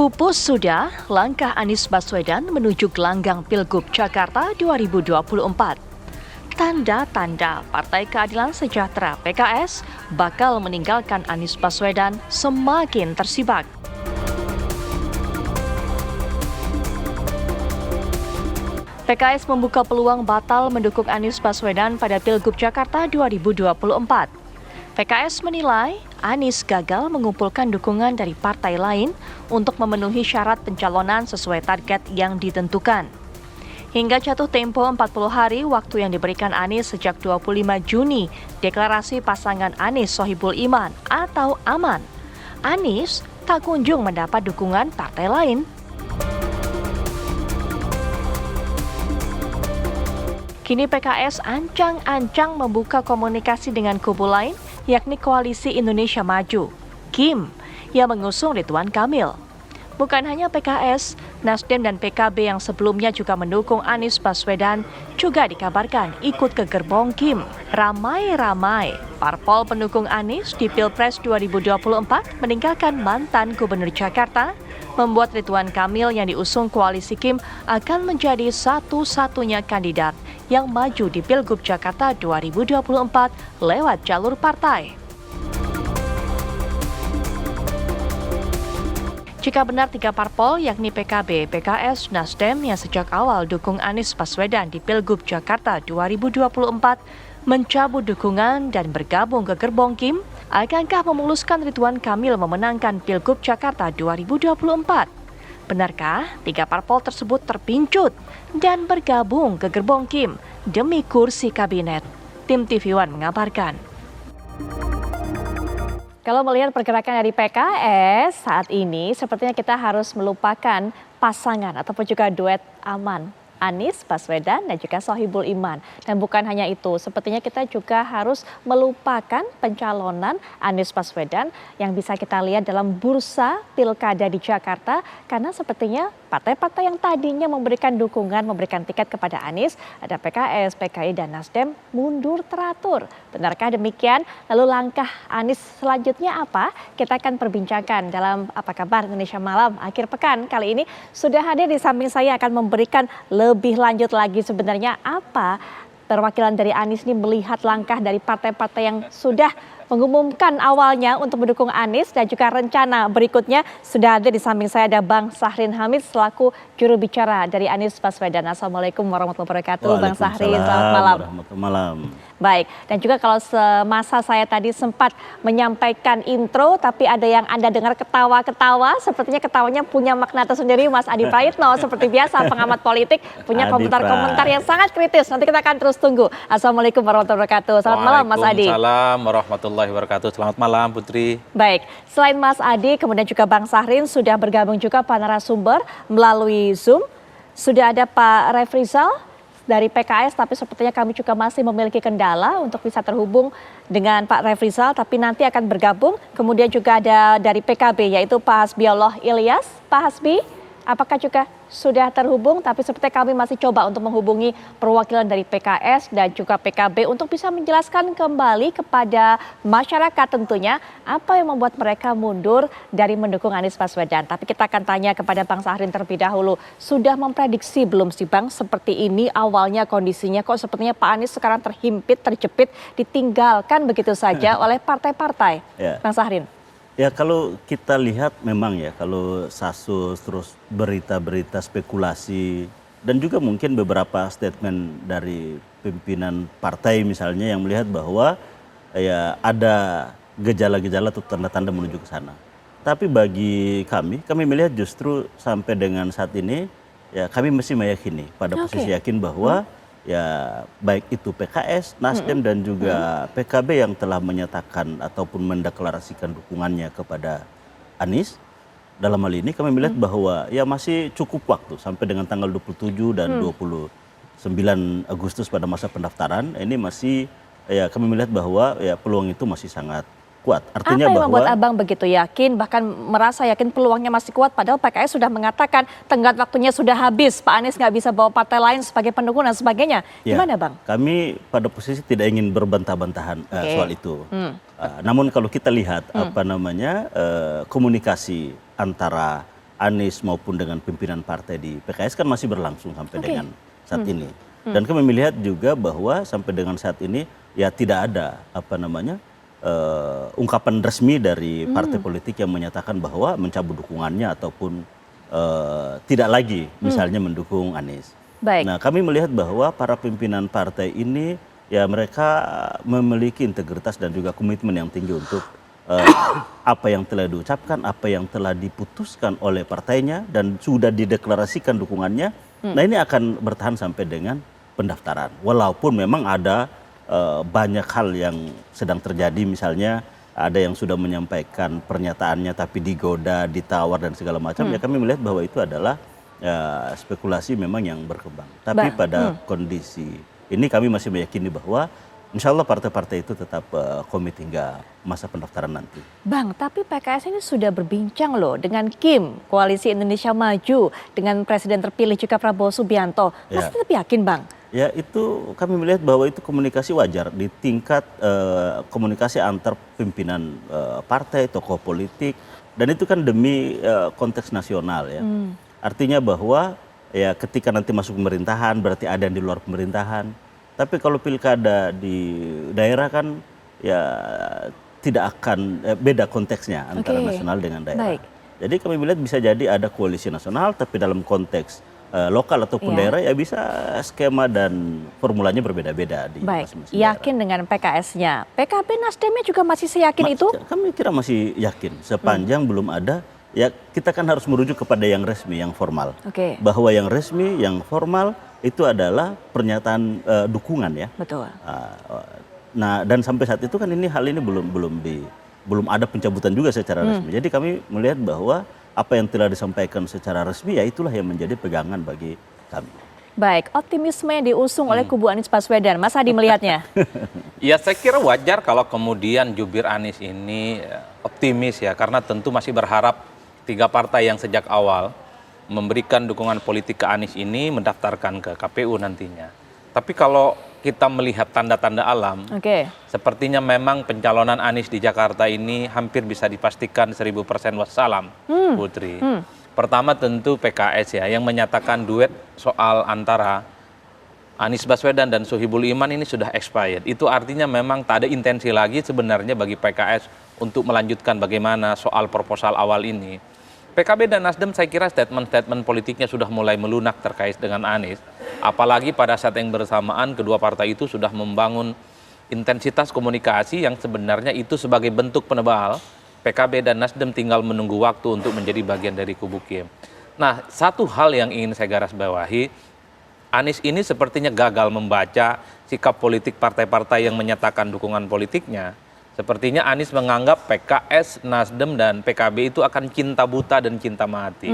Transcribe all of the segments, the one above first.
Pupus sudah langkah Anies Baswedan menuju gelanggang Pilgub Jakarta 2024. Tanda-tanda Partai Keadilan Sejahtera (PKS) bakal meninggalkan Anies Baswedan semakin tersibak. PKS membuka peluang batal mendukung Anies Baswedan pada Pilgub Jakarta 2024. PKS menilai Anies gagal mengumpulkan dukungan dari partai lain untuk memenuhi syarat pencalonan sesuai target yang ditentukan. Hingga jatuh tempo 40 hari waktu yang diberikan Anies sejak 25 Juni, deklarasi pasangan Anies Sohibul Iman atau Aman, Anies tak kunjung mendapat dukungan partai lain. Kini PKS ancang-ancang membuka komunikasi dengan kubu lain, yakni Koalisi Indonesia Maju, KIM, yang mengusung Ridwan Kamil. Bukan hanya PKS, Nasdem dan PKB yang sebelumnya juga mendukung Anies Baswedan juga dikabarkan ikut ke gerbong KIM. Ramai-ramai parpol pendukung Anies di Pilpres 2024 meninggalkan mantan Gubernur Jakarta, membuat Ridwan Kamil yang diusung Koalisi KIM akan menjadi satu-satunya kandidat yang maju di Pilgub Jakarta 2024 lewat jalur partai. Jika benar tiga parpol yakni PKB, PKS, Nasdem yang sejak awal dukung Anies Baswedan di Pilgub Jakarta 2024 mencabut dukungan dan bergabung ke gerbong KIM, akankah memuluskan Ridwan Kamil memenangkan Pilgub Jakarta 2024? Benarkah tiga parpol tersebut terpincut dan bergabung ke gerbong KIM demi kursi kabinet? Tim TV One mengabarkan. Kalau melihat pergerakan dari PKS saat ini, sepertinya kita harus melupakan pasangan ataupun juga duet Aman, Anies Baswedan dan juga Sohibul Iman. Dan bukan hanya itu, sepertinya kita juga harus melupakan pencalonan Anies Baswedan yang bisa kita lihat dalam bursa pilkada di Jakarta, karena sepertinya partai-partai yang tadinya memberikan dukungan, memberikan tiket kepada Anies, ada PKS, PKI, dan Nasdem, mundur teratur. Benarkah demikian? Lalu langkah Anies selanjutnya apa? Kita akan perbincangkan dalam Apa Kabar Indonesia Malam akhir pekan. Kali ini sudah hadir di samping saya akan memberikan lebih lanjut lagi sebenarnya apa perwakilan dari Anies ini melihat langkah dari partai-partai yang sudah mengumumkan awalnya untuk mendukung Anies dan juga rencana berikutnya. Sudah ada di samping saya ada Bang Sahrin Hamid selaku juru bicara dari Anies Baswedan. Assalamualaikum warahmatullahi wabarakatuh. Bang Sahrin, selamat malam. Malam. Baik, dan juga kalau semasa saya tadi sempat menyampaikan intro, tapi ada yang Anda dengar ketawa-ketawa, sepertinya ketawanya punya makna tersendiri. Mas Adi Praitno, seperti biasa pengamat politik, punya komentar-komentar yang sangat kritis. Nanti kita akan terus tunggu. Assalamualaikum warahmatullahi wabarakatuh. Selamat malam Mas Adi. Waalaikumsalam warahmatullahi wabarakatuh. Selamat malam Putri. Baik, selain Mas Adi, kemudian juga Bang Sahrin sudah bergabung juga para narasumber melalui Zoom. Sudah ada Pak Refrizal dari PKS, tapi sepertinya kami juga masih memiliki kendala untuk bisa terhubung dengan Pak Refrizal, tapi nanti akan bergabung. Kemudian juga ada dari PKB, yaitu Pak Hasbiullah Ilyas. Pak Hasbi, apakah juga sudah terhubung? Tapi sepertinya kami masih coba untuk menghubungi perwakilan dari PKS dan juga PKB untuk bisa menjelaskan kembali kepada masyarakat tentunya apa yang membuat mereka mundur dari mendukung Anies Baswedan. Tapi kita akan tanya kepada Bang Sahrin terlebih dahulu. Sudah memprediksi belum sih Bang seperti ini awalnya kondisinya, kok sepertinya Pak Anies sekarang terhimpit, terjepit, ditinggalkan begitu saja oleh partai-partai? Ya. Bang Sahrin. Ya kalau kita lihat memang ya kalau kasus terus berita-berita spekulasi dan juga mungkin beberapa statement dari pimpinan partai misalnya yang melihat bahwa ya ada gejala-gejala atau tanda-tanda menuju ke sana. Tapi bagi kami melihat justru sampai dengan saat ini ya kami masih meyakini pada posisi yakin bahwa ya baik itu PKS, Nasdem dan juga PKB yang telah menyatakan ataupun mendeklarasikan dukungannya kepada Anies. Dalam hal ini kami melihat bahwa ya masih cukup waktu sampai dengan tanggal 27 dan 29 Agustus pada masa pendaftaran. Ini masih ya kami melihat bahwa ya peluang itu masih sangat kuat. Artinya apa yang bahwa membuat Abang begitu yakin, bahkan merasa yakin peluangnya masih kuat, padahal PKS sudah mengatakan tenggat waktunya sudah habis, Pak Anies nggak bisa bawa partai lain sebagai pendukung dan sebagainya. Gimana Bang? Kami pada posisi tidak ingin berbantah-bantahan soal itu. Namun kalau kita lihat komunikasi antara Anies maupun dengan pimpinan partai di PKS kan masih berlangsung sampai Oke. dengan saat ini. Dan kami melihat juga bahwa sampai dengan saat ini ya tidak ada ungkapan resmi dari partai politik yang menyatakan bahwa mencabut dukungannya ataupun tidak lagi misalnya mendukung Anies. Baik. Nah, kami melihat bahwa para pimpinan partai ini ya mereka memiliki integritas dan juga komitmen yang tinggi untuk apa yang telah diucapkan, apa yang telah diputuskan oleh partainya dan sudah dideklarasikan dukungannya. Nah, ini akan bertahan sampai dengan pendaftaran. Walaupun memang ada banyak hal yang sedang terjadi, misalnya ada yang sudah menyampaikan pernyataannya tapi digoda, ditawar dan segala macam. Ya kami melihat bahwa itu adalah spekulasi memang yang berkembang. Tapi pada kondisi ini kami masih meyakini bahwa insya Allah partai-partai itu tetap komit hingga masa pendaftaran nanti. Bang, tapi PKS ini sudah berbincang loh dengan Kim, Koalisi Indonesia Maju, dengan Presiden terpilih juga Prabowo Subianto. Masih tetap yakin, Bang? Ya, itu kami melihat bahwa itu komunikasi wajar di tingkat komunikasi antar pimpinan partai, tokoh politik, dan itu kan demi konteks nasional ya. Artinya bahwa ya ketika nanti masuk pemerintahan berarti ada yang di luar pemerintahan. Tapi kalau pilkada di daerah kan ya tidak akan beda konteksnya antara nasional dengan daerah. Baik. Jadi kami melihat bisa jadi ada koalisi nasional tapi dalam konteks lokal ataupun daerah ya bisa skema dan formulanya berbeda-beda di masing-masing daerah. Yakin dengan PKS-nya. PKB Nasdemnya juga masih seyakin itu? Kami kira masih yakin sepanjang belum ada. Ya kita kan harus merujuk kepada yang resmi, yang formal. Bahwa yang resmi, yang formal itu adalah pernyataan dukungan ya. Betul. Nah dan sampai saat itu kan hal ini belum ada pencabutan juga secara resmi. Jadi kami melihat bahwa apa yang telah disampaikan secara resmi ya itulah yang menjadi pegangan bagi kami. Baik, optimisme yang diusung oleh kubu Anies Baswedan. Mas Adi melihatnya? Ya saya kira wajar kalau kemudian jubir Anies ini optimis ya, karena tentu masih berharap 3 partai yang sejak awal memberikan dukungan politik ke Anies ini mendaftarkan ke KPU nantinya. Tapi kalau kita melihat tanda-tanda alam, sepertinya memang pencalonan Anies di Jakarta ini hampir bisa dipastikan 1000% wassalam, Putri. Pertama tentu PKS ya, yang menyatakan duet soal antara Anies Baswedan dan Sohibul Iman ini sudah expired. Itu artinya memang tak ada intensi lagi sebenarnya bagi PKS untuk melanjutkan bagaimana soal proposal awal ini. PKB dan Nasdem saya kira statement-statement politiknya sudah mulai melunak terkait dengan Anies. Apalagi pada saat yang bersamaan kedua partai itu sudah membangun intensitas komunikasi yang sebenarnya itu sebagai bentuk penebal. PKB dan Nasdem tinggal menunggu waktu untuk menjadi bagian dari kubu Kim. Nah, satu hal yang ingin saya garis bawahi, Anies ini sepertinya gagal membaca sikap politik partai-partai yang menyatakan dukungan politiknya. Sepertinya Anies menganggap PKS, Nasdem, dan PKB itu akan cinta buta dan cinta mati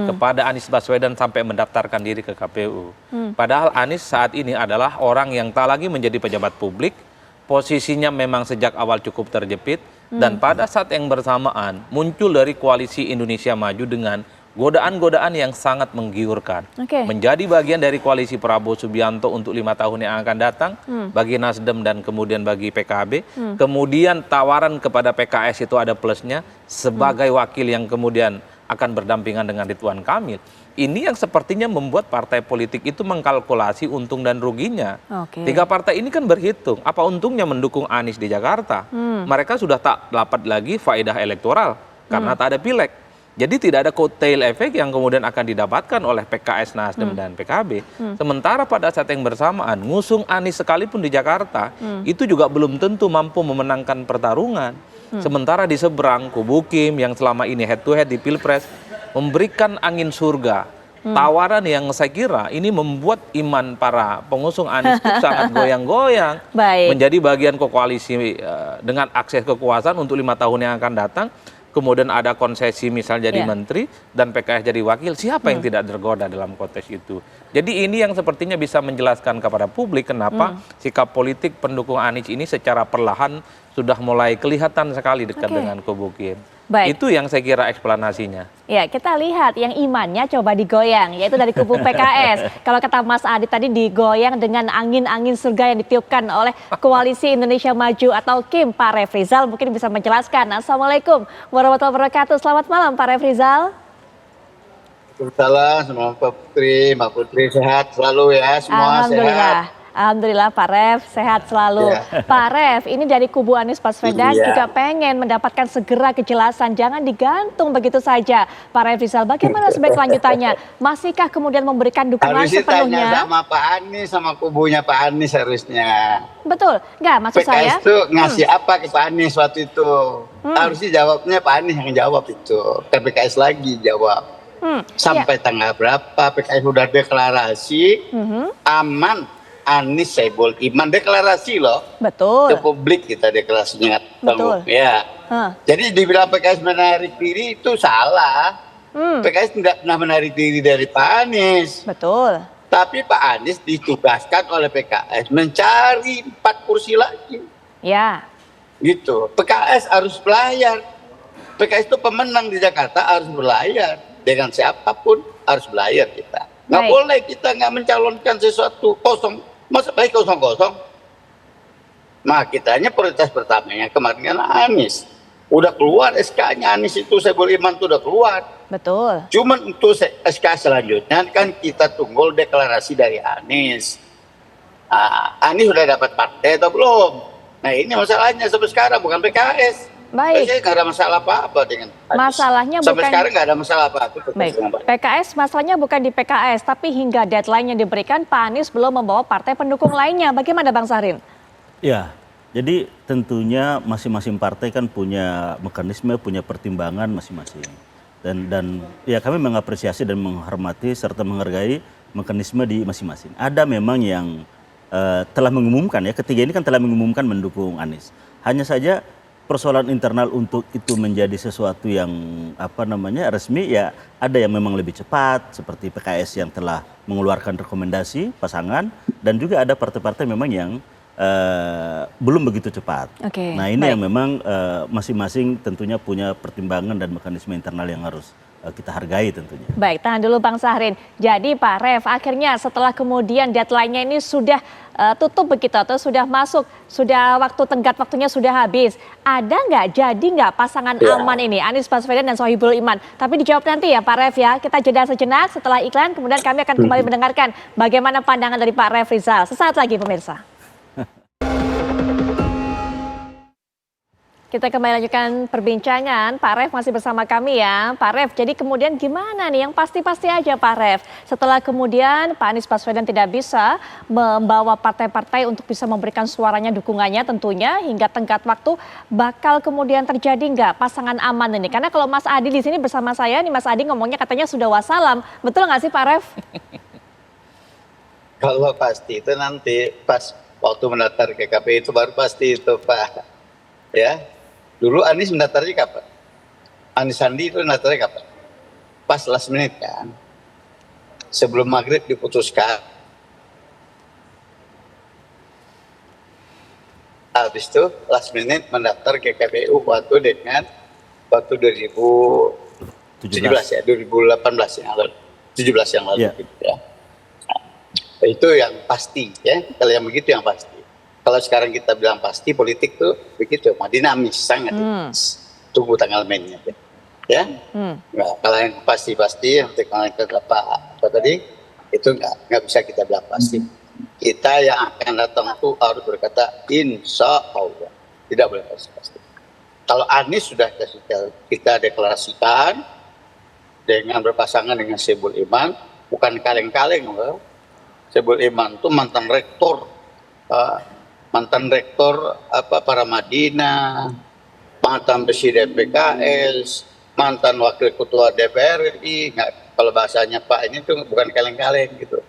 kepada Anies Baswedan sampai mendaftarkan diri ke KPU. Padahal Anies saat ini adalah orang yang tak lagi menjadi pejabat publik, posisinya memang sejak awal cukup terjepit, dan pada saat yang bersamaan muncul dari Koalisi Indonesia Maju dengan godaan-godaan yang sangat menggiurkan. Menjadi bagian dari koalisi Prabowo Subianto untuk 5 tahun yang akan datang, bagi Nasdem dan kemudian bagi PKB. Kemudian tawaran kepada PKS itu ada plusnya, sebagai wakil yang kemudian akan berdampingan dengan Ridwan Kamil. Ini yang sepertinya membuat partai politik itu mengkalkulasi untung dan ruginya. 3 partai ini kan berhitung, apa untungnya mendukung Anies di Jakarta? Mereka sudah tak dapat lagi faedah elektoral, karena tak ada pileg. Jadi tidak ada coattail effect yang kemudian akan didapatkan oleh PKS, Nasdem, dan PKB. Sementara pada saat yang bersamaan, ngusung Anies sekalipun di Jakarta, itu juga belum tentu mampu memenangkan pertarungan. Sementara di seberang, kubu Kim yang selama ini head to head di Pilpres, memberikan angin surga. Tawaran yang saya kira ini membuat iman para pengusung Anies itu sangat goyang-goyang. Menjadi bagian koalisi dengan akses kekuasaan untuk 5 tahun yang akan datang. Kemudian ada konsesi misal jadi menteri dan PKS jadi wakil, siapa yang tidak tergoda dalam konteks itu. Jadi ini yang sepertinya bisa menjelaskan kepada publik kenapa sikap politik pendukung Anies ini secara perlahan sudah mulai kelihatan sekali dekat dengan kubu Kim. Itu yang saya kira eksplanasinya. Ya, kita lihat yang imannya coba digoyang, yaitu dari kubu PKS. Kalau kata Mas Adi tadi digoyang dengan angin-angin surga yang ditiupkan oleh Koalisi Indonesia Maju atau Kim. Pak Refrizal mungkin bisa menjelaskan. Assalamualaikum warahmatullahi wabarakatuh. Selamat malam Pak Refrizal. Waalaikumsalam, semua Pak Putri, Mbak Putri sehat selalu ya, semua Alhamdulillah. sehat. Alhamdulillah Pak Ref, sehat selalu. Ya. Pak Ref, ini dari kubu Anies Baswedan Iya. juga pengen mendapatkan segera kejelasan, jangan digantung begitu saja. Pak Ref Rizal, bagaimana sebaik lanjutannya? Masihkah kemudian memberikan dukungan Harusnya tanya sepenuhnya? sama Pak Anies, sama kubunya Pak Anies harusnya. Betul, nggak maksud PKS saya? tuh ngasih apa ke Pak Anies waktu itu? Harusnya jawabnya Pak Anies yang jawab itu. Ke PKS lagi jawab. Ya. Sampai tanggal berapa PKS udah deklarasi, aman. Anies Sohibul Iman deklarasi loh. Betul. Ke publik kita deklarasinya. Betul. Ya. Hah. Jadi dibilang PKS menarik diri itu salah. PKS tidak pernah menarik diri dari Pak Anies. Betul. Tapi Pak Anies ditugaskan oleh PKS mencari 4 kursi lagi. Ya. Gitu. PKS harus berlayar. PKS itu pemenang di Jakarta harus berlayar. Dengan siapapun harus berlayar kita. Nggak Baik. boleh kita nggak mencalonkan sesuatu kosong. Masa baik kosong-kosong? Nah, kitanya prioritas pertamanya kemarin kan Anies. Udah keluar SK-nya Anies itu, Sohibul Iman itu udah keluar. Betul. Cuman untuk SK selanjutnya kan kita tunggu deklarasi dari Anies. Nah, Anies sudah dapat partai atau belum? Nah ini masalahnya sampai sekarang, bukan PKS. Baik. Saya nggak ada masalah apa-apa dengan Anies. Masalahnya sampai bukan- sekarang nggak ada masalah apa-apa. Baik, PKS masalahnya bukan di PKS, tapi hingga deadline yang diberikan Pak Anies belum membawa partai pendukung lainnya. Bagaimana Bang Sahril? Ya, jadi tentunya masing-masing partai kan punya mekanisme, punya pertimbangan masing-masing. Dan ya kami mengapresiasi dan menghormati serta menghargai mekanisme di masing-masing. Ada memang yang telah mengumumkan ya, ketiga ini kan telah mengumumkan mendukung Anies. Hanya saja persoalan internal untuk itu menjadi sesuatu yang resmi ya ada yang memang lebih cepat seperti PKS yang telah mengeluarkan rekomendasi pasangan dan juga ada partai-partai memang yang belum begitu cepat. Oke, Nah ini baik. yang memang masing-masing tentunya punya pertimbangan dan mekanisme internal yang harus kita hargai tentunya. Baik, tahan dulu Bang Sahrin. Jadi Pak Ref, akhirnya setelah kemudian deadline-nya ini sudah tutup begitu atau sudah masuk, sudah tenggat waktunya sudah habis. Ada nggak, jadi nggak pasangan Ya. aman ini, Anies Baswedan dan Sohibul Iman? Tapi dijawab nanti ya Pak Ref ya. Kita jeda sejenak setelah iklan, kemudian kami akan kembali mendengarkan bagaimana pandangan dari Pak Ref Rizal. Sesaat lagi pemirsa. Kita kembali lanjutkan perbincangan. Pak Ref masih bersama kami ya. Pak Ref, jadi kemudian gimana nih yang pasti-pasti aja Pak Ref. Setelah kemudian Pak Anies Baswedan tidak bisa membawa partai-partai untuk bisa memberikan suaranya, dukungannya tentunya hingga tenggat waktu, bakal kemudian terjadi nggak pasangan aman ini? Karena kalau Mas Adi di sini bersama saya nih, Mas Adi ngomongnya katanya sudah wassalam. Betul nggak sih Pak Ref? Kalau pasti itu nanti pas waktu mendaftar ke KPU itu baru pasti itu Pak. Ya, dulu Anies mendaftarnya kapan? Anies Sandi itu mendaftarnya kapan? Pas last minute kan. Sebelum maghrib diputuskan. Habis itu last minute mendaftar ke KPU waktu 2017 ya, 2018 yang lalu. 17 yang lalu Ya. gitu ya. Nah, itu yang pasti ya. Kalau yang begitu yang pasti. Kalau sekarang kita bilang pasti, politik tuh begitu, dinamis, sangat dinamis. Tunggu tanggal mainnya. Ya, nah, kalau yang pasti-pasti, yang apa tadi, itu nggak bisa kita bilang pasti. Kita yang akan datang itu harus berkata, insya Allah. Tidak boleh pasti. Kalau Anies sudah kita deklarasikan, dengan berpasangan dengan Sohibul Iman, bukan kaleng-kaleng loh. Sohibul Iman itu mantan rektor Paramadina, mantan presiden PKS, mantan wakil ketua DPR RI. Kalau bahasanya Pak ini tuh bukan kaleng-kaleng gitu.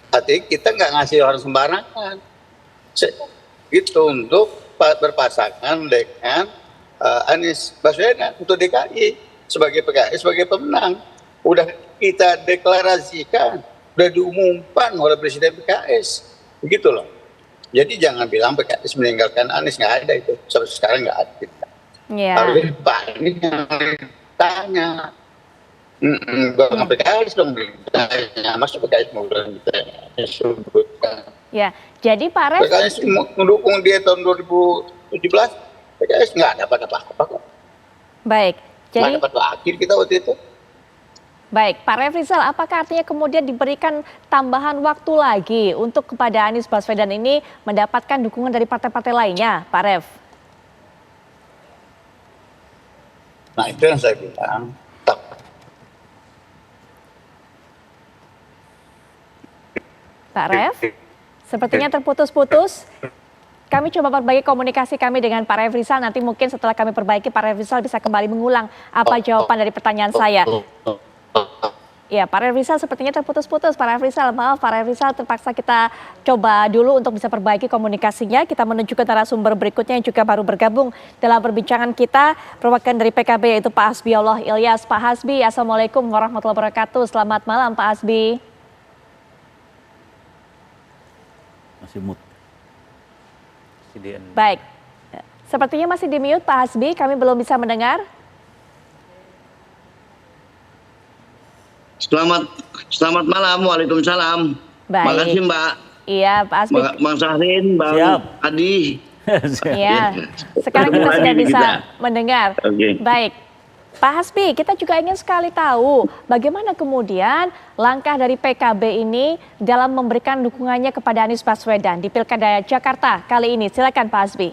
Artinya kita nggak ngasih orang sembarangan. Gitu untuk berpasangan dengan Anies Baswedan untuk DKI sebagai PKS sebagai pemenang. Udah kita deklarasikan, udah diumumkan oleh presiden PKS. Begitu loh. Jadi jangan bilang PKS meninggalkan Anies, nggak ada itu. Sampai sekarang nggak ada. Iya. Harus Pak Anies yang tanya. Bukan PKS dong ditanya. Masa PKS mau ditanya? Disebutkan. Ya, jadi Pak Ref, PKS mendukung dia tahun 2017. PKS nggak dapat apa-apa kok. baik. Nggak Jadi dapat wakil kita waktu itu. Baik, Pak Refrizal, apakah artinya kemudian diberikan tambahan waktu lagi untuk kepada Anies Baswedan ini mendapatkan dukungan dari partai-partai lainnya, Pak Ref? Nah itu yang saya bilang. Pak Ref, sepertinya terputus-putus. Kami coba perbaiki komunikasi kami dengan Pak Refrizal. Nanti mungkin setelah kami perbaiki, Pak Refrizal bisa kembali mengulang apa jawaban dari pertanyaan saya. Ya, Pak Refrizal sepertinya terputus-putus. Pak Refrizal, maaf Pak Refrizal, terpaksa kita coba dulu untuk bisa perbaiki komunikasinya. Kita menuju ke narasumber berikutnya yang juga baru bergabung dalam perbincangan kita, perwakilan dari PKB yaitu Pak Hasbiullah Ilyas. Pak Hasbi, Assalamualaikum warahmatullahi wabarakatuh. Selamat malam Pak Hasbi. Masih mood. Baik, sepertinya masih di mute Pak Hasbi, kami belum bisa mendengar. Selamat malam, waalaikumsalam. Baik. Makasih Mbak. Iya Pak Hasbi. Bang Sahrin, Bang Siap. Adi. Iya, sekarang kita sudah bisa mendengar. Oke. Baik, Pak Hasbi, kita juga ingin sekali tahu bagaimana kemudian langkah dari PKB ini dalam memberikan dukungannya kepada Anies Baswedan di Pilkada Jakarta kali ini. Silakan Pak Hasbi.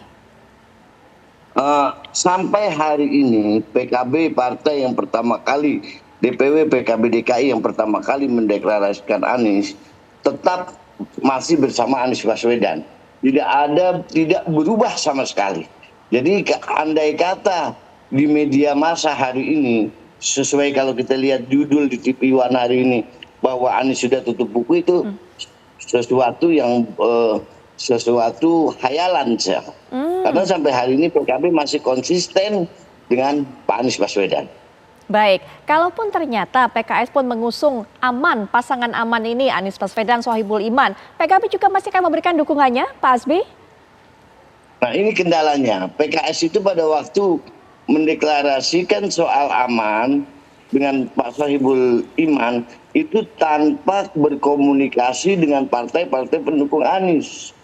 Sampai hari ini PKB partai yang pertama kali, DPW PKB DKI yang pertama kali mendeklarasikan Anies, tetap masih bersama Anies Baswedan. Tidak berubah sama sekali. Jadi andai kata di media massa hari ini, sesuai kalau kita lihat judul di TV One hari ini, bahwa Anies sudah tutup buku, itu sesuatu yang sesuatu hayalan. Karena sampai hari ini PKB masih konsisten dengan Pak Anies Baswedan. Baik, kalaupun ternyata PKS pun mengusung Aman, pasangan Aman ini Anies Baswedan, Sohibul Iman, PKB juga masih akan memberikan dukungannya, Pak Hasbi? Nah ini kendalanya, PKS itu pada waktu mendeklarasikan soal Aman dengan Pak Sohibul Iman itu tanpa berkomunikasi dengan partai-partai pendukung Anies.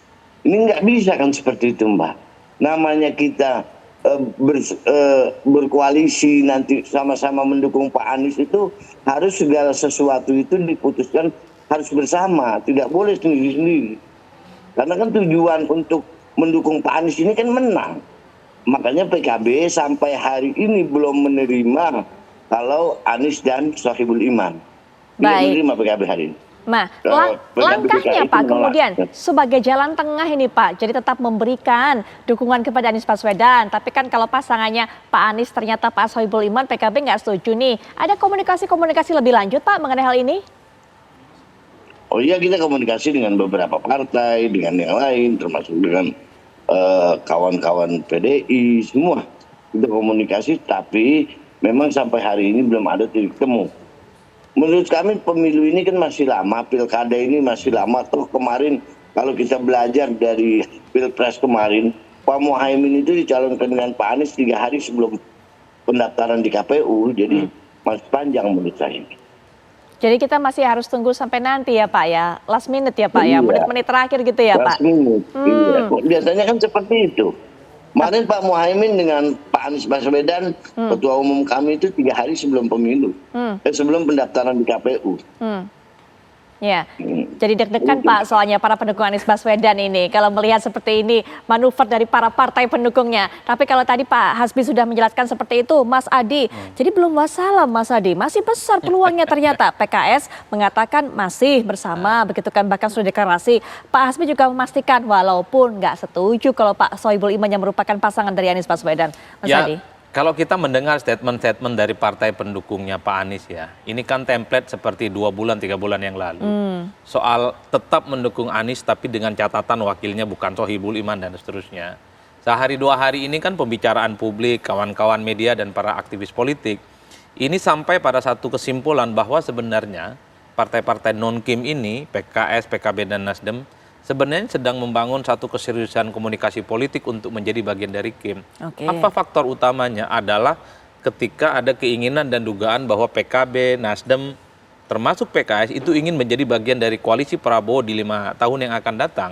Ini nggak bisa kan seperti itu Mbak. Namanya kita berkoalisi nanti sama-sama mendukung Pak Anies, itu harus segala sesuatu itu diputuskan harus bersama, tidak boleh sendiri-sendiri. Karena kan tujuan untuk mendukung Pak Anies ini kan menang. Makanya PKB sampai hari ini belum menerima kalau Anies dan Sohibul Iman. Tidak menerima PKB hari ini. Nah, langkahnya Pak kemudian sebagai jalan tengah ini Pak, jadi tetap memberikan dukungan kepada Anies Baswedan. Tapi kan kalau pasangannya Pak Anies ternyata Pak Sohibul Iman, PKB nggak setuju nih. Ada komunikasi lebih lanjut Pak mengenai hal ini? Oh iya, kita komunikasi dengan beberapa partai, dengan yang lain, termasuk dengan kawan-kawan PDI, semua. Kita komunikasi, tapi memang sampai hari ini belum ada titik temu. Menurut kami pemilu ini kan masih lama, pilkada ini masih lama. Toh kemarin kalau kita belajar dari pilpres kemarin, Pak Muhaimin itu dicalonkan dengan Pak Anies 3 hari sebelum pendaftaran di KPU. Jadi masih panjang menurut saya. Jadi kita masih harus tunggu sampai nanti ya Pak ya, last minute ya Pak ya, menit-menit terakhir gitu ya Pak. Last minute, iya. Biasanya kan seperti itu. Kemarin Pak Muhaimin dengan Pak Anies Baswedan, ketua umum kami itu 3 hari sebelum pemilu, sebelum pendaftaran di KPU. Ya, jadi deg-degan Pak soalnya para pendukung Anies Baswedan ini kalau melihat seperti ini manuver dari para partai pendukungnya. Tapi kalau tadi Pak Hasbi sudah menjelaskan seperti itu, Mas Adi, jadi belum wassalam Mas Adi, masih besar peluangnya ternyata. PKS mengatakan masih bersama, begitu kan bahkan sudah deklarasi. Pak Hasbi juga memastikan walaupun nggak setuju kalau Pak Sohibul Iman yang merupakan pasangan dari Anies Baswedan. Mas Adi. Kalau kita mendengar statement-statement dari partai pendukungnya Pak Anies ya, ini kan template seperti 2 bulan, 3 bulan yang lalu. Soal tetap mendukung Anies tapi dengan catatan wakilnya bukan Sohibul Iman dan seterusnya. Sehari 2 hari ini kan pembicaraan publik, kawan-kawan media dan para aktivis politik, ini sampai pada satu kesimpulan bahwa sebenarnya partai-partai non-Kim ini, PKS, PKB dan Nasdem, sebenarnya sedang membangun satu keseriusan komunikasi politik untuk menjadi bagian dari Kim. Apa faktor utamanya adalah ketika ada keinginan dan dugaan bahwa PKB, Nasdem, termasuk PKS itu ingin menjadi bagian dari koalisi Prabowo di 5 tahun yang akan datang.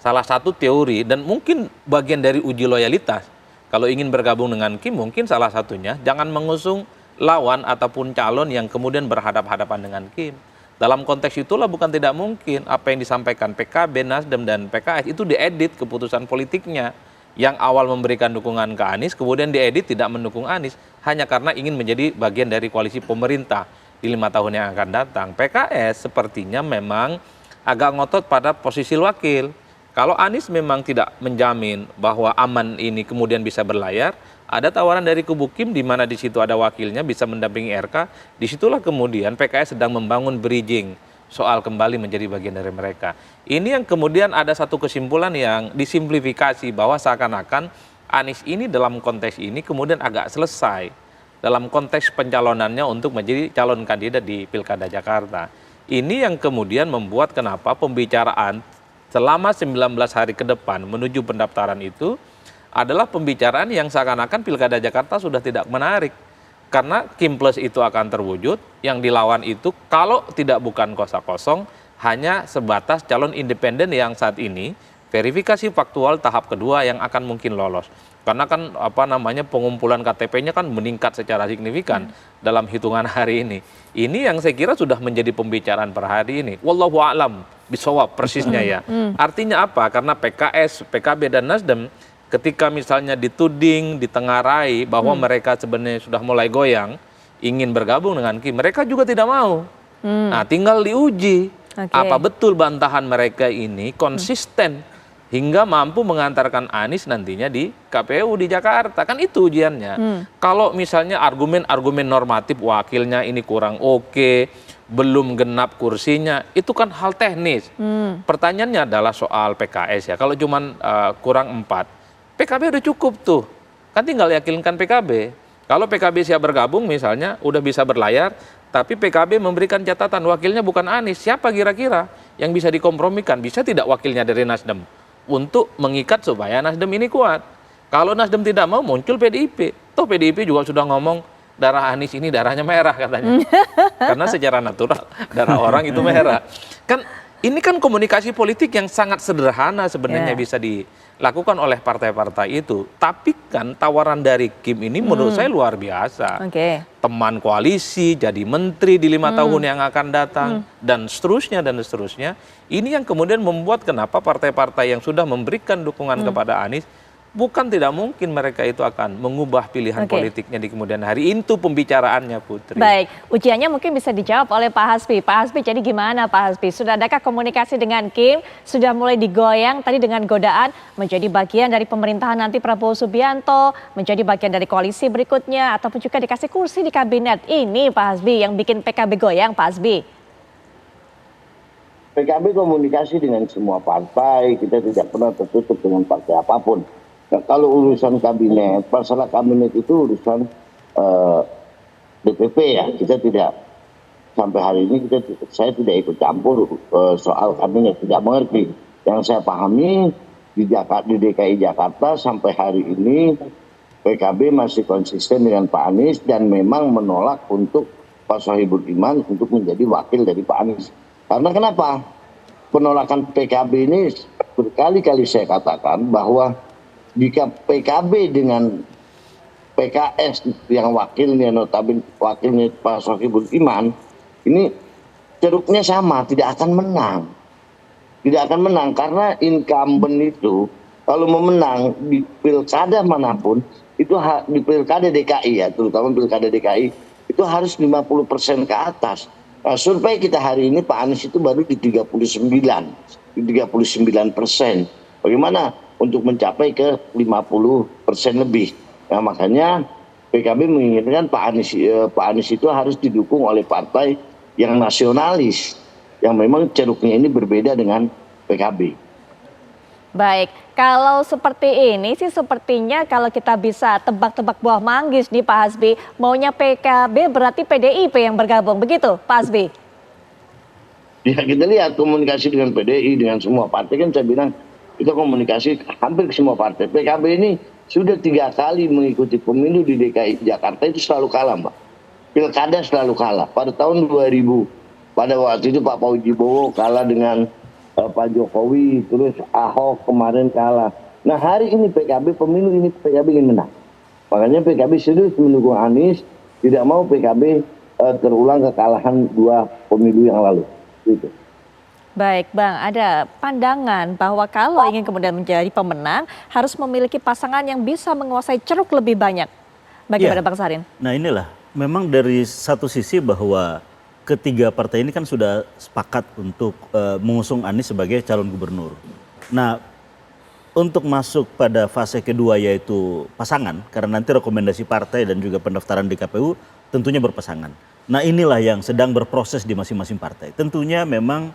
Salah satu teori dan mungkin bagian dari uji loyalitas. Kalau ingin bergabung dengan Kim mungkin salah satunya jangan mengusung lawan ataupun calon yang kemudian berhadapan-hadapan dengan Kim. Dalam konteks itulah bukan tidak mungkin apa yang disampaikan PKB, Nasdem, dan PKS itu diedit keputusan politiknya. Yang awal memberikan dukungan ke Anies, kemudian diedit tidak mendukung Anies, hanya karena ingin menjadi bagian dari koalisi pemerintah di 5 tahun yang akan datang. PKS sepertinya memang agak ngotot pada posisi wakil. Kalau Anies memang tidak menjamin bahwa aman ini kemudian bisa berlayar, ada tawaran dari kubu Kim di mana di situ ada wakilnya bisa mendampingi RK. Disitulah kemudian PKS sedang membangun bridging soal kembali menjadi bagian dari mereka. Ini yang kemudian ada satu kesimpulan yang disimplifikasi bahwa seakan-akan Anies ini dalam konteks ini kemudian agak selesai dalam konteks pencalonannya untuk menjadi calon kandidat di Pilkada Jakarta. Ini yang kemudian membuat kenapa pembicaraan selama 19 hari ke depan menuju pendaftaran itu adalah pembicaraan yang seakan-akan Pilkada Jakarta sudah tidak menarik. Karena Kim Plus itu akan terwujud, yang dilawan itu kalau tidak bukan kosong hanya sebatas calon independen yang saat ini verifikasi faktual tahap kedua yang akan mungkin lolos. Karena kan pengumpulan KTP-nya kan meningkat secara signifikan dalam hitungan hari ini. Ini yang saya kira sudah menjadi pembicaraan per hari ini. Wallahu a'lam bisawab persisnya ya. Artinya apa? Karena PKS, PKB dan Nasdem ketika misalnya dituding, ditengarai bahwa mereka sebenarnya sudah mulai goyang, ingin bergabung dengan Kim, mereka juga tidak mau. Nah, tinggal diuji apa betul bantahan mereka ini konsisten hingga mampu mengantarkan Anies nantinya di KPU di Jakarta. Kan itu ujiannya. Kalau misalnya argumen-argumen normatif wakilnya ini kurang oke, belum genap kursinya, itu kan hal teknis. Pertanyaannya adalah soal PKS ya. Kalau cuman kurang 4, PKB udah cukup tuh, kan tinggal yakinkan PKB. Kalau PKB siap bergabung misalnya, udah bisa berlayar, tapi PKB memberikan catatan wakilnya bukan Anies, siapa kira-kira yang bisa dikompromikan? Bisa tidak wakilnya dari Nasdem? Untuk mengikat supaya Nasdem ini kuat. Kalau Nasdem tidak mau, muncul PDIP. Toh PDIP juga sudah ngomong, darah Anies ini darahnya merah katanya. Karena secara natural, darah orang itu merah. Kan ini kan komunikasi politik yang sangat sederhana sebenarnya bisa dilakukan oleh partai-partai itu. Tapi kan tawaran dari Kim ini menurut saya luar biasa. Teman koalisi, jadi menteri di 5 tahun yang akan datang, dan seterusnya dan seterusnya. Ini yang kemudian membuat kenapa partai-partai yang sudah memberikan dukungan kepada Anies, bukan tidak mungkin mereka itu akan mengubah pilihan politiknya di kemudian hari. Itu pembicaraannya, Putri. Baik, ujiannya mungkin bisa dijawab oleh Pak Hasbi. Pak Hasbi, jadi gimana Pak Hasbi? Sudah adakah komunikasi dengan Kim? Sudah mulai digoyang tadi dengan godaan menjadi bagian dari pemerintahan nanti Prabowo Subianto, menjadi bagian dari koalisi berikutnya, ataupun juga dikasih kursi di kabinet. Ini Pak Hasbi yang bikin PKB goyang, Pak Hasbi. PKB komunikasi dengan semua partai, kita tidak pernah tertutup dengan partai apapun. Nah, kalau urusan kabinet, masalah kabinet itu urusan DPP ya, kita tidak sampai hari ini saya tidak ikut campur soal kabinet, tidak mengerti. Yang saya pahami di DKI Jakarta sampai hari ini PKB masih konsisten dengan Pak Anies dan memang menolak untuk Pak Sohibul Iman untuk menjadi wakil dari Pak Anies. Karena kenapa? Penolakan PKB ini berkali-kali saya katakan bahwa jika PKB dengan PKS yang wakilnya notabene wakilnya Pak Sohibul Iman ini ceruknya sama, tidak akan menang. Tidak akan menang karena incumbent itu kalau memenang di pilkada manapun itu di pilkada DKI ya, terutama pilkada DKI itu harus 50% ke atas. Nah, survei kita hari ini Pak Anies itu baru di 39%. Bagaimana untuk mencapai ke 50% lebih? Nah, makanya PKB menginginkan Pak Anies itu harus didukung oleh partai yang nasionalis, yang memang ceruknya ini berbeda dengan PKB. Baik, kalau seperti ini sih sepertinya kalau kita bisa tebak-tebak buah manggis nih Pak Hasbi, maunya PKB berarti PDIP yang bergabung, begitu Pak Hasbi? Ya kita lihat komunikasi dengan PDI, dengan semua partai kan saya bilang kita komunikasi hampir ke semua partai. PKB ini sudah 3 kali mengikuti pemilu di DKI Jakarta itu selalu kalah Mbak. Pilkada selalu kalah. Pada tahun 2000, pada waktu itu Pak Fauji Bowo kalah dengan Pak Jokowi, terus Ahok kemarin kalah. Nah hari ini PKB, pemilu ini PKB ingin menang. Makanya PKB serius mendukung Anies tidak mau PKB terulang kekalahan 2 pemilu yang lalu. Gitu. Baik Bang, ada pandangan bahwa kalau ingin kemudian menjadi pemenang harus memiliki pasangan yang bisa menguasai ceruk lebih banyak. Bagaimana Iya. Bang Sarin? Nah inilah, memang dari satu sisi bahwa ketiga partai ini kan sudah sepakat untuk mengusung Anies sebagai calon gubernur. Nah untuk masuk pada fase kedua yaitu pasangan, karena nanti rekomendasi partai dan juga pendaftaran di KPU tentunya berpasangan. Nah inilah yang sedang berproses di masing-masing partai. Tentunya memang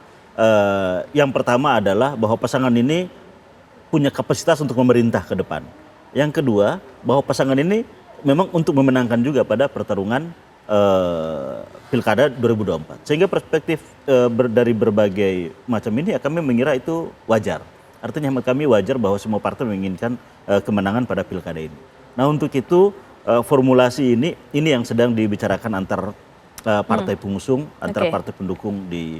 yang pertama adalah bahwa pasangan ini punya kapasitas untuk memerintah ke depan. Yang kedua, bahwa pasangan ini memang untuk memenangkan juga pada pertarungan Pilkada 2024. Sehingga perspektif dari berbagai macam ini ya kami mengira itu wajar. Artinya hemat kami wajar bahwa semua partai menginginkan kemenangan pada Pilkada ini. Nah untuk itu formulasi ini yang sedang dibicarakan antar partai pengusung, antar Oke. partai pendukung di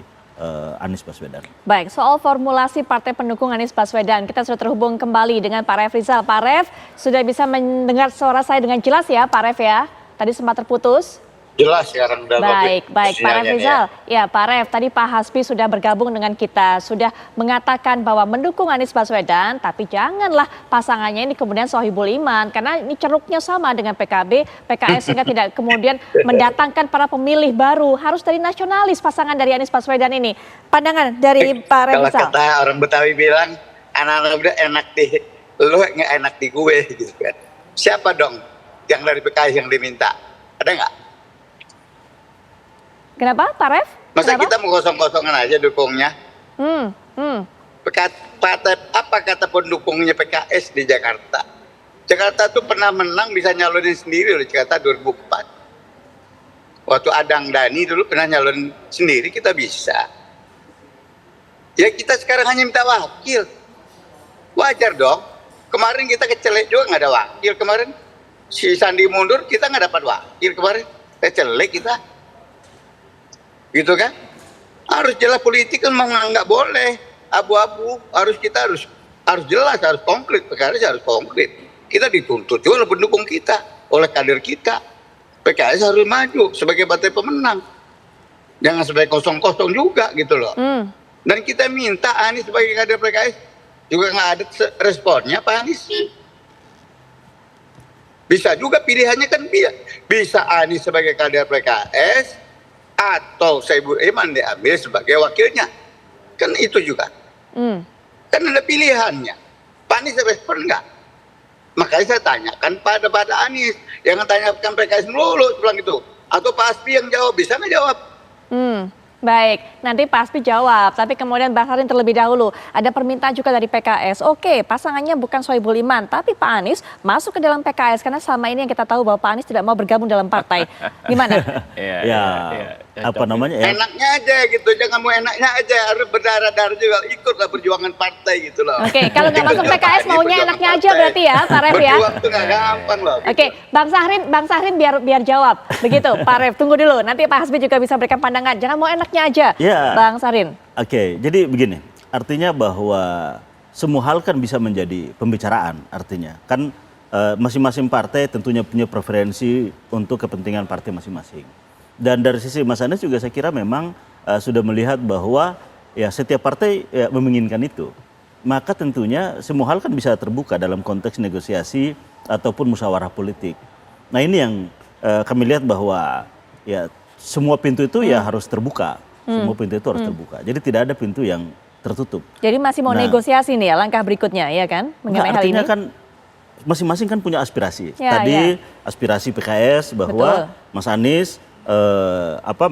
Anies Baswedan. Baik, soal formulasi partai pendukung Anies Baswedan, kita sudah terhubung kembali dengan Pak Rev Rizal. Pak Rev, sudah bisa mendengar suara saya dengan jelas ya Pak Rev ya? Tadi sempat terputus. Jelas sekarang udah Baik, Pak Rev sinyalnya nih Rizal. Ya Pak Rev, tadi Pak Hasbi sudah bergabung dengan kita, sudah mengatakan bahwa mendukung Anies Baswedan, tapi janganlah pasangannya ini kemudian Sohibul Iman, karena ini ceruknya sama dengan PKB, PKS sehingga tidak kemudian mendatangkan para pemilih baru, harus dari nasionalis pasangan dari Anies Baswedan ini. Pandangan dari Pak Rev Kalau Rizal. kata orang Betawi bilang, anak-anak muda enak di lu nggak enak di gue gitu kan. Siapa dong yang dari PKS yang diminta? Ada nggak? Kenapa Pak Rev? Masa Kenapa? kita mau kosong-kosongan aja dukungnya? Partai apa kata pendukungnya PKS di Jakarta? Jakarta tuh pernah menang bisa nyalonin sendiri loh, Jakarta 2004. Waktu Adang Dhani dulu pernah nyalon sendiri, kita bisa. Ya kita sekarang hanya minta wakil. Wajar dong. Kemarin kita kecelek juga nggak ada wakil kemarin. Si Sandi mundur kita nggak dapat wakil kemarin. Kecelek kita. Gitu kan? Harus jelas, politik kan nggak boleh abu-abu. Kita harus jelas, harus konkret. PKS harus konkret. Kita dituntut juga oleh pendukung kita, oleh kader kita. PKS harus maju sebagai partai pemenang. Jangan sebagai kosong-kosong juga gitu loh. Dan kita minta Anies sebagai kader PKS juga nggak ada responnya Pak Anies. Bisa juga pilihannya kan bisa Anies sebagai kader PKS atau Sohibul Iman diambil sebagai wakilnya. Kan itu juga. Kan ada pilihannya. Pak Anies respon enggak? Makanya saya tanyakan pada Anies. Jangan tanyakan PKS melulu bilang gitu. Atau Pak Hasbi yang jawab. Bisa nggak jawab? Baik, nanti Pak Hasbi jawab. Tapi kemudian Bang Sarin terlebih dahulu. Ada permintaan juga dari PKS. Oke, pasangannya bukan Sohibul Iman, tapi Pak Anies masuk ke dalam PKS. Karena selama ini yang kita tahu bahwa Pak Anies tidak mau bergabung dalam partai. Gimana? Apa namanya ya? Enaknya aja gitu. Jangan mau enaknya aja. Harus berdarah-darah juga. Ikutlah perjuangan partai gitu loh. Oke, kalau nggak masuk PKS maunya enaknya aja berarti ya, Pak Rev ya? Berjuang tuh nggak gampang loh. Oke, Bang Sahrin biar jawab. Begitu, Pak Rev. Tunggu dulu. Nanti Pak Hasbi juga bisa berikan pandangan. Jangan mau enaknya aja, Ya. Bang Sarin. Oke, jadi begini. Artinya bahwa semua hal kan bisa menjadi pembicaraan. Artinya kan masing-masing partai tentunya punya preferensi untuk kepentingan partai masing-masing. Dan dari sisi Mas Anies juga saya kira memang sudah melihat bahwa ya setiap partai ya, menginginkan itu. Maka tentunya semua hal kan bisa terbuka dalam konteks negosiasi ataupun musyawarah politik. Nah ini yang kami lihat bahwa ya semua pintu itu ya harus terbuka. Semua pintu itu harus terbuka. Jadi tidak ada pintu yang tertutup. Jadi masih mau Nah. negosiasi nih ya langkah berikutnya ya kan? Mengenai hal Artinya ini. kan masing-masing kan punya aspirasi. Ya, Tadi aspirasi PKS bahwa Betul. Mas Anies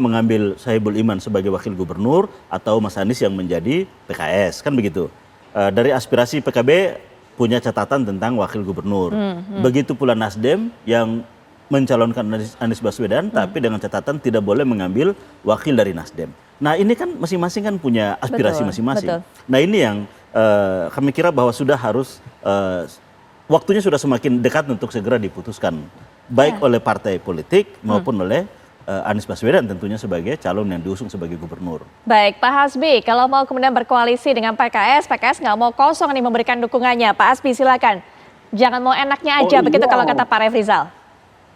mengambil Sohibul Iman sebagai wakil gubernur atau Mas Anies yang menjadi PKS kan begitu. Dari aspirasi PKB punya catatan tentang wakil gubernur. Begitu pula Nasdem yang mencalonkan Anies Baswedan tapi dengan catatan tidak boleh mengambil wakil dari Nasdem. Nah ini kan masing-masing kan punya aspirasi Betul, masing-masing. betul. Nah ini yang kami kira bahwa sudah harus waktunya sudah semakin dekat untuk segera diputuskan baik oleh partai politik maupun oleh Anies Baswedan tentunya sebagai calon yang diusung sebagai gubernur. Baik, Pak Hasbi, kalau mau kemudian berkoalisi dengan PKS nggak mau kosong nih memberikan dukungannya. Pak Hasbi silakan. Jangan mau enaknya aja, begitu iya. kalau kata Pak Rev Rizal.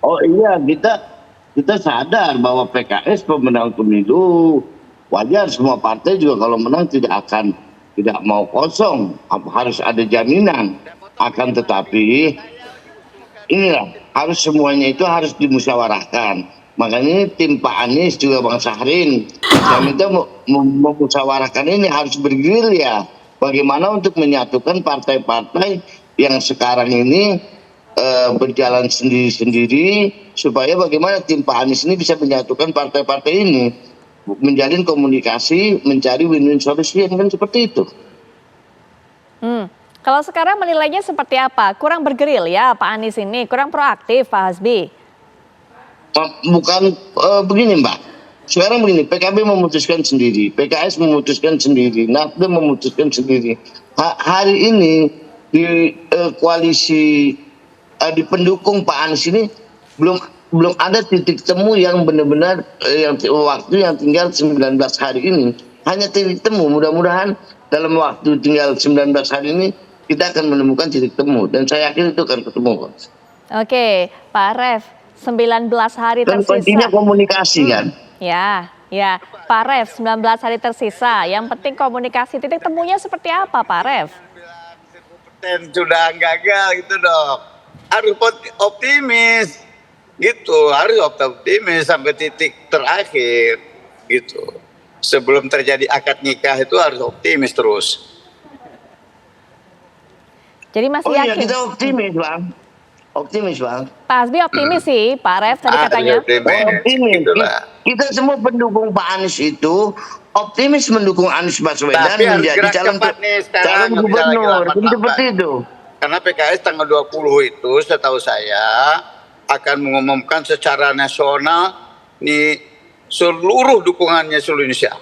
Oh iya, kita kita sadar bahwa PKS pemenang pemilu, wajar semua partai juga kalau menang tidak mau kosong, harus ada jaminan. Akan tetapi inilah harus semuanya itu harus dimusyawarahkan. Makanya tim Pak Anies juga Bang Syahrin, saya minta memusyawarahkan ini harus bergerilya. Bagaimana untuk menyatukan partai-partai yang sekarang ini berjalan sendiri-sendiri, supaya bagaimana tim Pak Anies ini bisa menyatukan partai-partai ini, menjalin komunikasi, mencari win-win solution, kan seperti itu. Kalau sekarang menilainya seperti apa? Kurang bergeril ya Pak Anies ini, kurang proaktif Pak Hasbi? Bukan begini Mbak, sekarang begini, PKB memutuskan sendiri, PKS memutuskan sendiri, Nasdem memutuskan sendiri. Hari ini di koalisi di pendukung Pak Anies ini belum ada titik temu yang benar-benar waktu yang tinggal 19 hari ini. Hanya titik temu, mudah-mudahan dalam waktu tinggal 19 hari ini kita akan menemukan titik temu, dan saya yakin itu akan ketemu. Oke, Pak Ref, 19 hari Dan tersisa. kuncinya komunikasi kan. Ya, Pak Ref, 19 hari tersisa. Yang penting komunikasi, titik temunya seperti apa Pak Ref? Sudah gagal gitu dong. Harus optimis gitu, harus optimis sampai titik terakhir gitu. Sebelum terjadi akad nikah itu harus optimis terus. Jadi masih Iya, yakin? kita optimis Bang. Optimis Bang. Pak Hasbi optimis sih, Pak Ref tadi katanya. Optimis. Gitulah. Kita semua pendukung Pak Anies itu optimis mendukung Anies Baswedan Tapi harus menjadi gerak calon cepat nih sekarang, calon nggak bisa lagi gubernur. Kan lambat-lambat. seperti itu. Karena PKS tanggal 20 itu setahu saya akan mengumumkan secara nasional nih seluruh dukungannya seluruh Indonesia.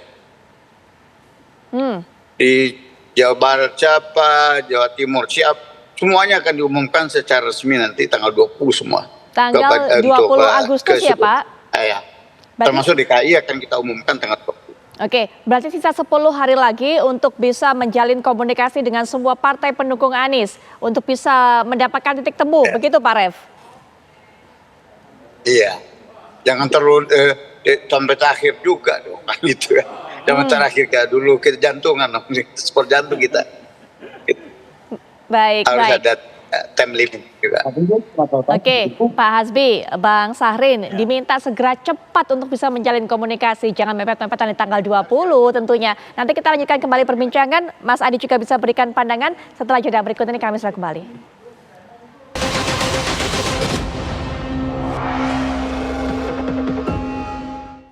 Di Jawa Barat siapa, Jawa Timur siapa, semuanya akan diumumkan secara resmi nanti tanggal 20 semua. Tanggal 20 Agustus ya Pak? Iya. Berarti- Termasuk DKI akan kita umumkan tanggal 20. Oke, berarti sisa 10 hari lagi untuk bisa menjalin komunikasi dengan semua partai pendukung Anies untuk bisa mendapatkan titik temu, begitu Pak Ref? Iya. Jangan terlalu sampai terakhir juga dong, gitu ya. Jangan terakhir kayak dulu kita jantungan, sport jantung kita. Baik, Harus baik. ada time limit juga. Oke, Pak Hasbi, Bang Syahrin diminta segera cepat untuk bisa menjalin komunikasi. Jangan mepet-mepetan di tanggal 20 tentunya. Nanti kita lanjutkan kembali perbincangan. Mas Adi juga bisa berikan pandangan setelah jeda berikut ini, kami segera kembali.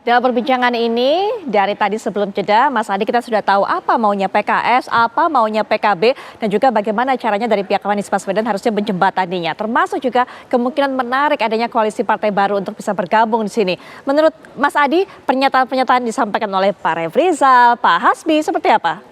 Dalam perbincangan ini, dari tadi sebelum jeda, Mas Adi kita sudah tahu apa maunya PKS, apa maunya PKB, dan juga bagaimana caranya dari pihak Anies Baswedan harusnya menjembataninya. Termasuk juga kemungkinan menarik adanya koalisi partai baru untuk bisa bergabung di sini. Menurut Mas Adi, pernyataan-pernyataan disampaikan oleh Pak Refrizal, Pak Hasbi, seperti apa?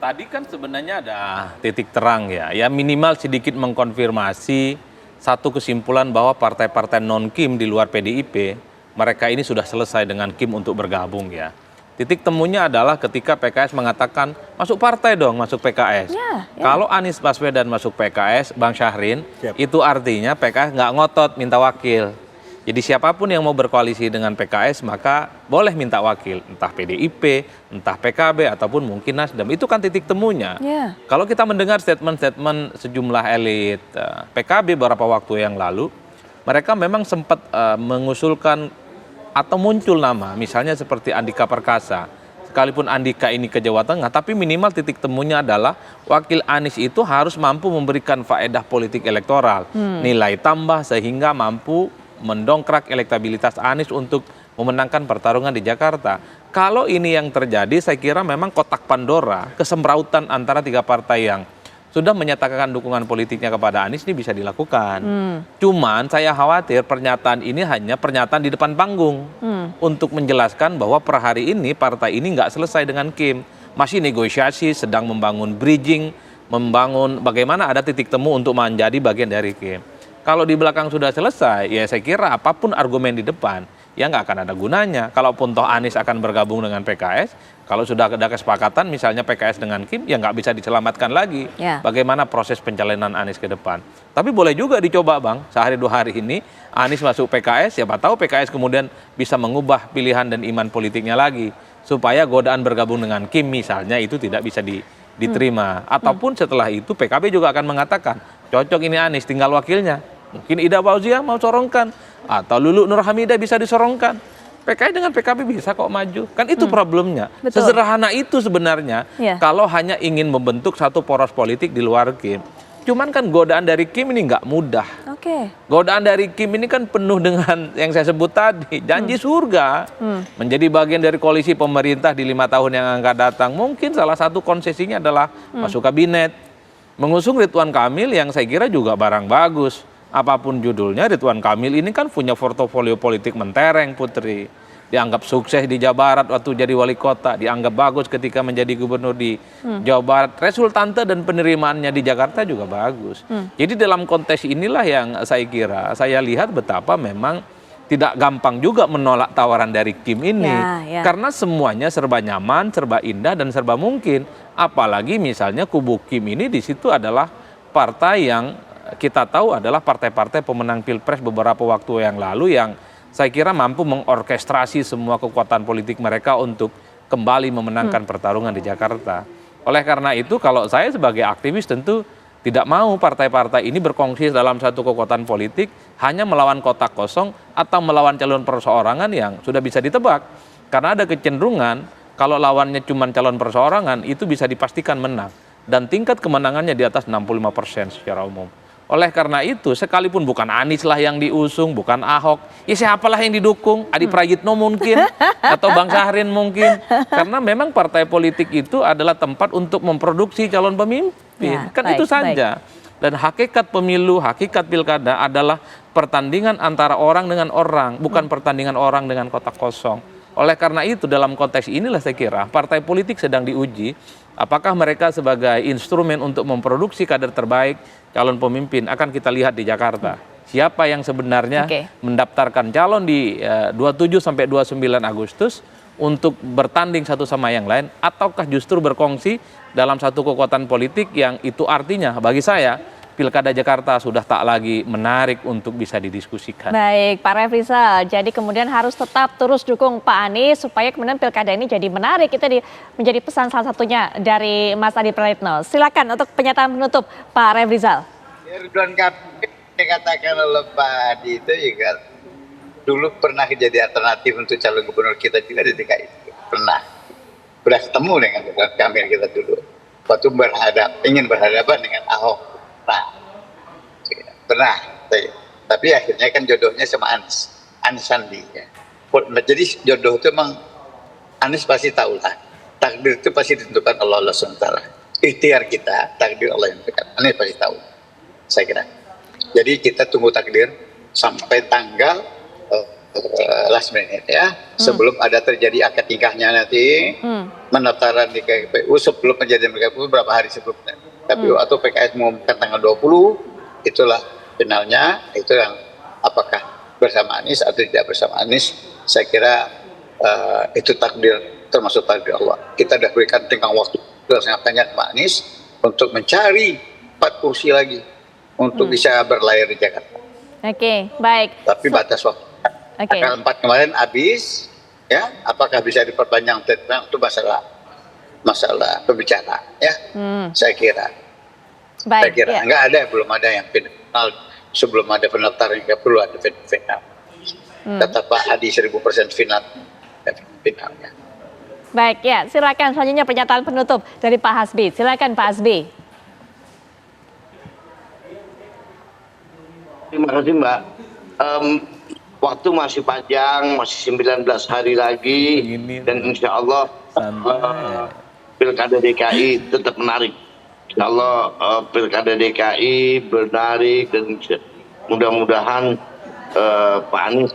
Tadi kan sebenarnya ada titik terang ya minimal sedikit mengkonfirmasi satu kesimpulan bahwa partai-partai non-Kim di luar PDIP, mereka ini sudah selesai dengan Kim untuk bergabung ya. Titik temunya adalah ketika PKS mengatakan masuk partai dong, masuk PKS. Ya. Kalau Anies Baswedan masuk PKS, Bang Syahrin, Siap. itu artinya PKS nggak ngotot minta wakil. Jadi siapapun yang mau berkoalisi dengan PKS maka boleh minta wakil, entah PDIP, entah PKB, ataupun mungkin Nasdem. Itu kan titik temunya. Ya. Kalau kita mendengar statement-statement sejumlah elit PKB beberapa waktu yang lalu, mereka memang sempat mengusulkan atau muncul nama, misalnya seperti Andika Perkasa. Sekalipun Andika ini ke Jawa Tengah, tapi minimal titik temunya adalah wakil Anies itu harus mampu memberikan faedah politik elektoral, nilai tambah sehingga mampu mendongkrak elektabilitas Anies untuk memenangkan pertarungan di Jakarta. Kalau ini yang terjadi, saya kira memang kotak Pandora, kesemrautan antara tiga partai yang sudah menyatakan dukungan politiknya kepada Anies ini bisa dilakukan. Cuman saya khawatir pernyataan ini hanya pernyataan di depan panggung untuk menjelaskan bahwa per hari ini partai ini nggak selesai dengan Kim. Masih negosiasi, sedang membangun bridging, membangun bagaimana ada titik temu untuk menjadi bagian dari Kim. Kalau di belakang sudah selesai, ya saya kira apapun argumen di depan, ya nggak akan ada gunanya. Kalaupun toh Anies akan bergabung dengan PKS, kalau sudah ada kesepakatan misalnya PKS dengan Kim, ya nggak bisa diselamatkan lagi. Ya. Bagaimana proses pencalonan Anies ke depan. Tapi boleh juga dicoba Bang, sehari 2 hari ini Anies masuk PKS, siapa tahu PKS kemudian bisa mengubah pilihan dan iman politiknya lagi. Supaya godaan bergabung dengan Kim misalnya itu tidak bisa diterima. Ataupun setelah itu PKB juga akan mengatakan, cocok ini Anies, tinggal wakilnya. Mungkin Ida Fauzia mau sorongkan, atau Lulu Nur Hamidah bisa disorongkan. PKS dengan PKB bisa kok maju. Kan itu problemnya. Betul. Sesederhana itu sebenarnya Iya. kalau hanya ingin membentuk satu poros politik di luar Kim. Cuman kan godaan dari Kim ini nggak mudah. Oke. Godaan dari Kim ini kan penuh dengan yang saya sebut tadi, janji surga. Menjadi bagian dari koalisi pemerintah di 5 tahun yang akan datang. Mungkin salah satu konsesinya adalah masuk kabinet. Mengusung Ridwan Kamil yang saya kira juga barang bagus. Apapun judulnya, Ridwan Kamil ini kan punya portofolio politik mentereng, Putri. Dianggap sukses di Jawa Barat waktu jadi wali kota, dianggap bagus ketika menjadi gubernur di Jawa Barat. Resultante dan penerimaannya di Jakarta juga bagus. Jadi dalam konteks inilah yang saya kira, saya lihat betapa memang tidak gampang juga menolak tawaran dari Kim ini. Ya. Karena semuanya serba nyaman, serba indah, dan serba mungkin. Apalagi misalnya kubu Kim ini di situ adalah partai yang kita tahu adalah partai-partai pemenang Pilpres beberapa waktu yang lalu yang saya kira mampu mengorkestrasi semua kekuatan politik mereka untuk kembali memenangkan pertarungan di Jakarta. Oleh karena itu kalau saya sebagai aktivis tentu tidak mau partai-partai ini berkongsi dalam satu kekuatan politik hanya melawan kotak kosong atau melawan calon perseorangan yang sudah bisa ditebak. Karena ada kecenderungan kalau lawannya cuma calon perseorangan itu bisa dipastikan menang. Dan tingkat kemenangannya di atas 65% secara umum. Oleh karena itu, sekalipun bukan Anies lah yang diusung, bukan Ahok, ya siapalah yang didukung, Adi Prayitno mungkin, atau Bang Syahrin mungkin. Karena memang partai politik itu adalah tempat untuk memproduksi calon pemimpin. Ya, Kan baik, itu saja. Dan hakikat pemilu, hakikat pilkada adalah pertandingan antara orang dengan orang, bukan pertandingan orang dengan kotak kosong. Oleh karena itu, dalam konteks inilah saya kira partai politik sedang diuji, apakah mereka sebagai instrumen untuk memproduksi kader terbaik, calon pemimpin akan kita lihat di Jakarta. Siapa yang sebenarnya mendaftarkan calon di 27 sampai 29 Agustus untuk bertanding satu sama yang lain, ataukah justru berkongsi dalam satu kekuatan politik yang itu artinya bagi saya Pilkada Jakarta sudah tak lagi menarik untuk bisa didiskusikan. Baik, Pak Refrizal. Jadi kemudian harus tetap terus dukung Pak Anies supaya kemudian pilkada ini jadi menarik. Itu menjadi pesan salah satunya dari Mas Adi Prayitno. Silakan untuk pernyataan penutup Pak Refrizal. Ridwan Kamil dikatakan oleh Pak Adi itu juga dulu pernah jadi alternatif untuk calon gubernur kita juga di DKI. Pernah ketemu dengan Ridwan Kamil kita dulu. Waktu ingin berhadapan dengan Ahok. Pernah, tapi akhirnya kan jodohnya sama Anies Sandi ya. Jadi jodoh itu memang Anies pasti tahu lah, takdir itu pasti ditentukan oleh Allah SWT. Ikhtiar kita, takdir Allah yang dekat. Anies pasti tahu, saya kira. Jadi kita tunggu takdir sampai tanggal last minute ya, sebelum ada terjadi akad nikahnya nanti, pendaftaran di KPU sebelum terjadi KPU berapa hari sebelumnya. KPU atau PKS mengumumkan tanggal 20, itulah finalnya, itu yang apakah bersama Anies atau tidak bersama Anies, saya kira itu takdir, termasuk takdir Allah. Kita sudah berikan tenggang waktu sangat banyak Pak Anies untuk mencari 4 kursi lagi untuk bisa berlayar di Jakarta. Oke, baik. Tapi batas waktu. Tanggal 4 kemarin habis, ya, apakah bisa diperpanjang itu masalah pembicaraan ya, saya kira. Baik, saya kira enggak ada, belum ada yang final, sebelum ada pendaftaran yang perlu ada final. Kata Pak Hadi 1000% finalnya. Baik ya, silakan selanjutnya pernyataan penutup dari Pak Hasbi. Silakan Pak Hasbi. Terima kasih Mbak. Waktu masih panjang, masih 19 hari lagi, dan insya Allah Pilkada DKI tetap menarik. Insya Allah Pilkada DKI menarik dan mudah-mudahan Pak Anies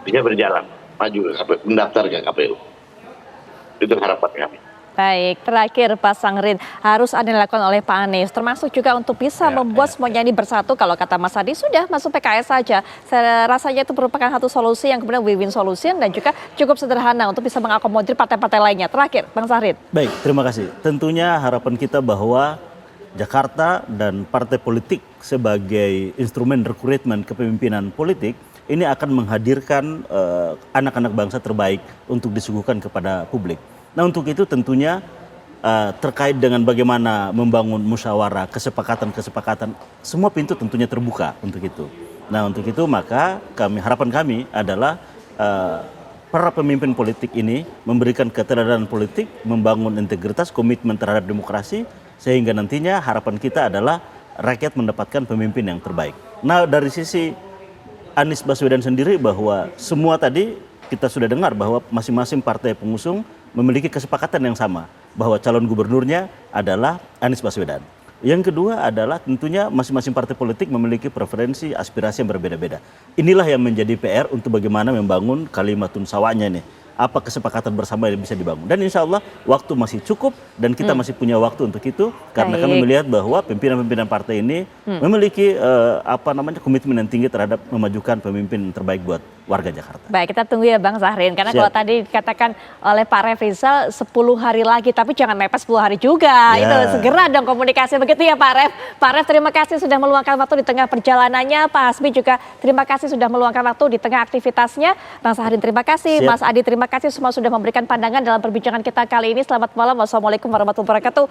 bisa berjalan maju ke KPU, mendaftar ke KPU. Itu harapan kami. Baik, terakhir Pak Sangrin, harus ada yang dilakukan oleh Pak Anies, termasuk juga untuk bisa membuat semuanya ini bersatu. Kalau kata Mas Adi, sudah masuk PKS saja. Saya rasanya itu merupakan satu solusi yang kemudian win-win solution dan juga cukup sederhana untuk bisa mengakomodir partai-partai lainnya. Terakhir, Bang Sahrin. Baik, terima kasih. Tentunya harapan kita bahwa Jakarta dan partai politik sebagai instrumen rekrutmen kepemimpinan politik ini akan menghadirkan anak-anak bangsa terbaik untuk disuguhkan kepada publik. Nah, untuk itu tentunya terkait dengan bagaimana membangun musyawarah, kesepakatan-kesepakatan, semua pintu tentunya terbuka untuk itu. Nah, untuk itu maka harapan kami adalah para pemimpin politik ini memberikan keteladanan politik, membangun integritas, komitmen terhadap demokrasi, sehingga nantinya harapan kita adalah rakyat mendapatkan pemimpin yang terbaik. Nah, dari sisi Anies Baswedan sendiri, bahwa semua tadi kita sudah dengar bahwa masing-masing partai pengusung memiliki kesepakatan yang sama bahwa calon gubernurnya adalah Anies Baswedan. Yang kedua adalah tentunya masing-masing partai politik memiliki preferensi aspirasi yang berbeda-beda. Inilah yang menjadi PR untuk bagaimana membangun kalimatun sawanya nih. Apa kesepakatan bersama yang bisa dibangun. Dan insya Allah waktu masih cukup dan kita masih punya waktu untuk itu. Karena kami melihat bahwa pimpinan-pimpinan partai ini memiliki komitmen yang tinggi terhadap memajukan pemimpin terbaik buat warga Jakarta. Baik, kita tunggu ya Bang Sahrin. Karena Siap. kalau tadi dikatakan oleh Pak Refrizal 10 hari lagi, tapi jangan mepet 10 hari juga. Ya. Itu segera dong komunikasi, begitu ya Pak Ref. Pak Ref, terima kasih sudah meluangkan waktu di tengah perjalanannya. Pak Hasbi juga terima kasih sudah meluangkan waktu di tengah aktivitasnya. Bang Sahrin terima kasih, Siap. Mas Adi terima kasih semua sudah memberikan pandangan dalam perbincangan kita kali ini. Selamat malam, wassalamualaikum warahmatullahi wabarakatuh.